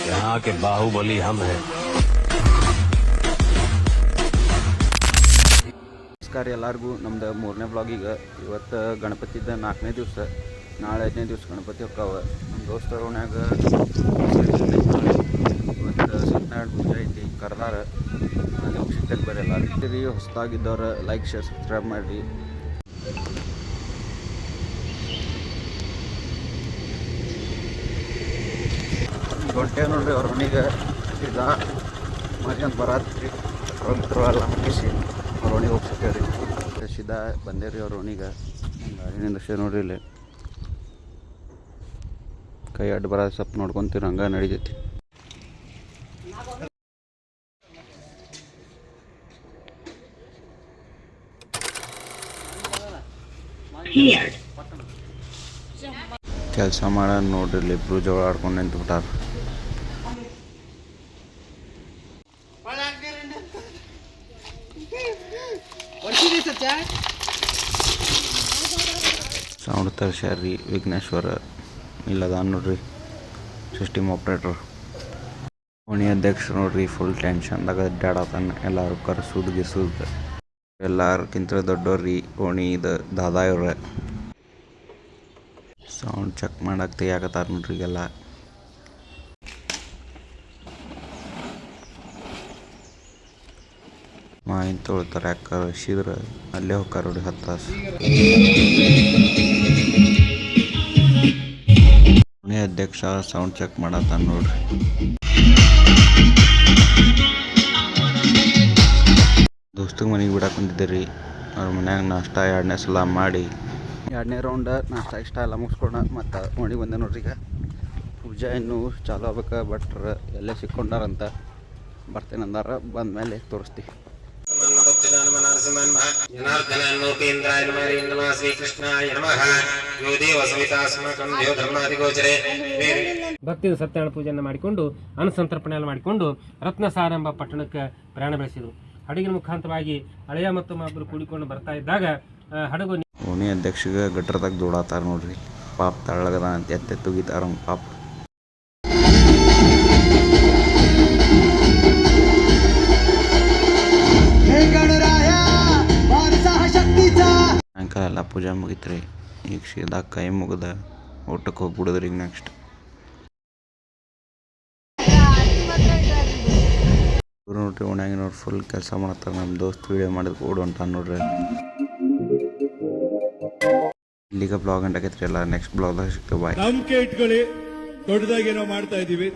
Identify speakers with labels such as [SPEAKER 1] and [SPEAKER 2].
[SPEAKER 1] यहाँ के बाहुबली हम हैं।
[SPEAKER 2] ನಮಸ್ಕಾರ ಎಲ್ಲರಿಗೂ. ನಮ್ದು 3ನೇ ಬ್ಲಾಗಿಗೆ ಇವತ್ತು ಗಣಪತಿದ 4ನೇ ದಿವಸ, ನಾಳೆ 5ನೇ ದಿವಸ ಗಣಪತಿ ಹೊಕ್ಕಾವ. ನಮ್ಮ ದೋಸ್ತರ ಓಣ್ಯಾಗ ಇವತ್ತು ಸತ್ಯನಾರಾಯಣ ಪೂಜೆ ಐತಿ, ಕರ್ದಾರ. ಅಲ್ಲಿ ಹೋಗಿ ಸಿಗ್ತೇನೆ ಬರ್ರಿ ಎಲ್ಲರೂ. ಹೊಸದಾಗಿದ್ದವ್ರು ಲೈಕ್ ಶೇರ್ ಸಬ್ಸ್ಕ್ರೈಬ್ ಮಾಡಿರಿ. ಹೊಂಟೆ ನೋಡ್ರಿ ಅವ್ರ ಮನೆಗೆ. ಈಗ ಮರಿ ಅಂತ ಬರತ್ರಿ ಎಲ್ಲ ಮುಗಿಸಿ ಅವ್ರ ಓಣಿಗೆ ಹೋಗ್ಸಿರ್ತೇವೆ ರೀ. ಸೀದಾ ಬಂದೇವ್ರಿ ಅವ್ರ ಓಣಿಗೆ. ಗಾಡಿನಿಂದ ನೋಡ್ರಿ ಇಲ್ಲಿ ಕೈ ಅಡ್ಡ ಬರೋದು ಸ್ವಲ್ಪ ನೋಡ್ಕೊತೀರಿ, ಹಂಗೆ ನಡಿತೈತಿ. ಕೆಲಸ ಮಾಡ ನೋಡ್ರಿ ಇಲ್ಲಿ ಇಬ್ರು ಜೋಳ ಆಡ್ಕೊಂಡು ನಿಂತು ಬಿಟ್ಟಾರ. ಸೌಂಡ್ ತರ್ಸ್ಯಾರ್ರಿ ವಿಘ್ನೇಶ್ವರ ಇಲ್ಲದ ನೋಡ್ರಿ ಸಿಸ್ಟಮ್ ಆಪ್ರೇಟರ್. ಓಣಿ ಅಧ್ಯಕ್ಷ ನೋಡ್ರಿ ಫುಲ್ ಟೆನ್ಷನ್ದಾಗ ಅಡ್ಡಾಡತಾನ. ಎಲ್ಲರೂ ಕರ್ಸುದು ಗಿಸುದು ಎಲ್ಲಾರ್ಕಿಂತ ದೊಡ್ಡವ್ರಿ ಓಣಿದ ದಾದಾ ಇವ್ರ. ಸೌಂಡ್ ಚೆಕ್ ಮಾಡಕ್ಕೆ ತೆಗಿಯಾಕತ್ತಾರ ನೋಡ್ರಿ ಎಲ್ಲ. ಮಾಯಿನ ತೊಳ್ತಾರೆ, ಯಾಕಾರ ಶಿದ್ರ ಅಲ್ಲೇ ಹೋಗ್ತಾರ ನೋಡಿ 10 ತಾಸು. ಓಣಿ ಅಧ್ಯಕ್ಷ ಸೌಂಡ್ ಚೆಕ್ ಮಾಡತ್ತಾನ ನೋಡ್ರಿ. ದೋಸ್ತಿಗೆ ಮನೆಗೆ ಬಿಡಕ್ಕೆ ಬಂದಿದ್ದೀರಿ. ಅವ್ರ ಮನ್ಯಾಗ ನಾಷ್ಟ 2ನೇ ಸಲ ಮಾಡಿ 2ನೇ ರೌಂಡ್ ನಾಷ್ಟ ಇಷ್ಟ ಎಲ್ಲ ಮುಗಿಸ್ಕೊಂಡ ಮತ್ತು ಓಣಿಗೆ ಬಂದೆ ನೋಡ್ರಿ. ಈಗ ಪೂಜೆ ಇನ್ನೂ ಚಾಲು ಆಗ್ಬೇಕು. ಭಟ್ರು ಎಲ್ಲೇ ಸಿಕ್ಕೊಂಡಾರಂತ ಬರ್ತೇನೆ ಅಂದಾರ. ಬಂದಮೇಲೆ ತೋರಿಸ್ತೀವಿ.
[SPEAKER 3] ಭಕ್ತಿಯ ಸತ್ಯನಾರಾಯಣ ಪೂಜೆಯನ್ನು ಮಾಡಿಕೊಂಡು ಅನುಸಂತರ್ಪಣೆಯನ್ನು ಮಾಡಿಕೊಂಡು ರತ್ನಸಾರ ಎಂಬ ಪಟ್ಟಣಕ್ಕೆ ಪ್ರಯಾಣ ಬೆಳೆಸಿದರು. ಹಡಗಿನ ಮುಖಾಂತರವಾಗಿ ಹಳೆಯ ಮತ್ತು ಮಬ್ಬರು ಕೂಡಿಕೊಂಡು ಬರ್ತಾ ಇದ್ದಾಗ ಹಡಗು
[SPEAKER 2] ಓಣಿ ಅಧ್ಯಕ್ಷಗೆ ಗಟ್ರದಾಗ ದೂಡಾತಾರ ನೋಡ್ರಿ. ಪಾಪ ತಳ್ಳಗದ ಅಂತ ಎತ್ತೆ ತುಗಿತಾರ ಪಾಪ. ಸಾಯಂಕಾಲ ಎಲ್ಲ ಪೂಜೆ ಮುಗಿತ್ರಿ. ಈಗ ಸೀದಾ ಕೈ ಮುಗಿದ ಊಟಕ್ಕೆ ಹೋಗ್ಬಿಡುದ್ರಿ. ಈಗ ನೆಕ್ಸ್ಟ್ ನೋಡ್ರಿ ಓಣ್ಯಾಗ ನೋಡ್ರಿ ಫುಲ್ ಕೆಲಸ ಮಾಡತ್ತಾರ. ನಮ್ಮ ದೋಸ್ತ್ ವಿಡಿಯೋ ಮಾಡಿದ್ ಓಡ್ ಹೊಂಟಾನ ನೋಡ್ರಿ. ಇಲ್ಲಿಗ ಬ್ಲಾಗ್ ಗಂಟಾಗೈತ್ರಿ. ಎಲ್ಲ ನೆಕ್ಸ್ಟ್ ಬ್ಲಾಗ್ದಾಗ ಸಿಗ್ತೇವೆ. ಬಾಯ್.
[SPEAKER 4] ನಂಬಿಕೆ ಇಟ್ಕೊಳ್ಳಿ, ದೊಡ್ಡದಾಗಿ ಏನೋ ಮಾಡ್ತಾ ಇದೀವಿ.